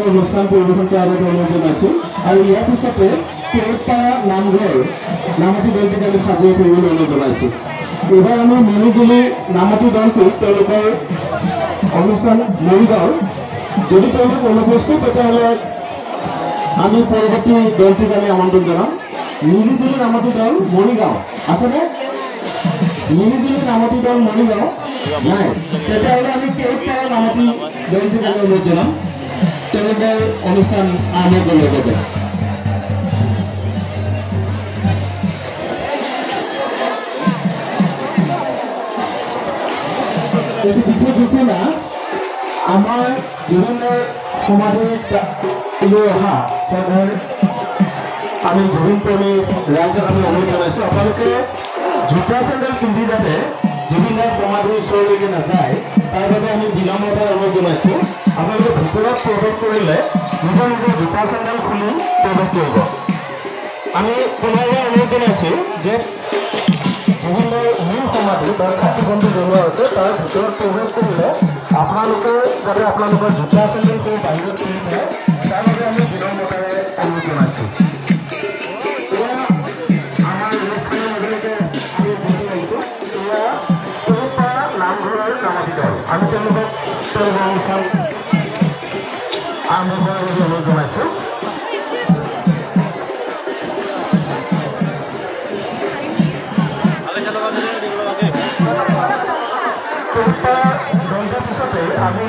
তেওঁলোকৰ অনুষ্ঠান পৰিৱেশন কৰাৰ বাবে অনুৰোধ জনাইছো আৰু ইয়াৰ পিছতে কেৰেটপাৰা নামঘৰ নামতি দলটিক আমি সাজু কৰিবলৈ অনুৰোধ জনাইছো। এইবাৰ আমি মিলিজুলি নামতি দলটো তেওঁলোকৰ অনুষ্ঠান মৰিগাঁৱৰ যদি তেওঁলোক অনুপস্থিত তেতিয়াহ'লে আমি পৰৱৰ্তী দলটিক আমি আমন্ত্ৰণ জনাম। মিলিজুলি নামতি দল মৰিগাঁও আছেনে? মিলিজুলি নামতি দল মৰিগাঁও নাই, তেতিয়াহ'লে আমি কেৰেটপাৰা নামতি দলটিক আমি অনুৰোধ জনাম তেওঁলোকৰ অনুষ্ঠান আৰম্ভ কৰিবৰ বাবে। দ্বিতীয় ঘোষণা আমাৰ জুবিনৰ সমাধিলৈ অহা শ্ৰদ্ধাৰ আমি জুবিন প্ৰেমী ৰাইজক আমি অনুৰোধ জনাইছোঁ আপোনালোকে জোতা চেণ্ডেল পিন্ধি যাতে জুবিনৰ সমাধিৰ ওচৰলৈকে নাযায় তাৰ বাবে আমি বিনম্ৰতাৰে অনুৰোধ জনাইছোঁ। আপোনালোকে ভিতৰত প্ৰৱেশ কৰিলে নিজৰ নিজৰ জোতা চেণ্ডেল খুলি প্ৰৱেশ কৰিব। আমি পুনৰবাৰ অনুৰোধ জনাইছোঁ যে জুবিনৰ মূল সমাধি বা চাকি বন্তি জ্বলোৱা হৈছে তাৰ ভিতৰত প্ৰৱেশ কৰিলে আপোনালোকে যাতে আপোনালোকৰ জোতা চেণ্ডেলটো বাহিৰত খুলি থয় তাৰ বাবে আমি বিনম্ৰতাৰে অনুৰোধ জনাইছোঁ। আমাৰ অনুষ্ঠানৰ মাজলৈকে আমি বুজি আহিছোঁ এয়া কেৰেটপাৰা নামঘৰৰ নামতি দল। আমি তেওঁলোকক তেওঁলোকৰ অনুষ্ঠান আৰম্ভ কৰাৰ বাবে অনুৰোধ জনাইছোঁ। দলটোৰ পিছতে আমি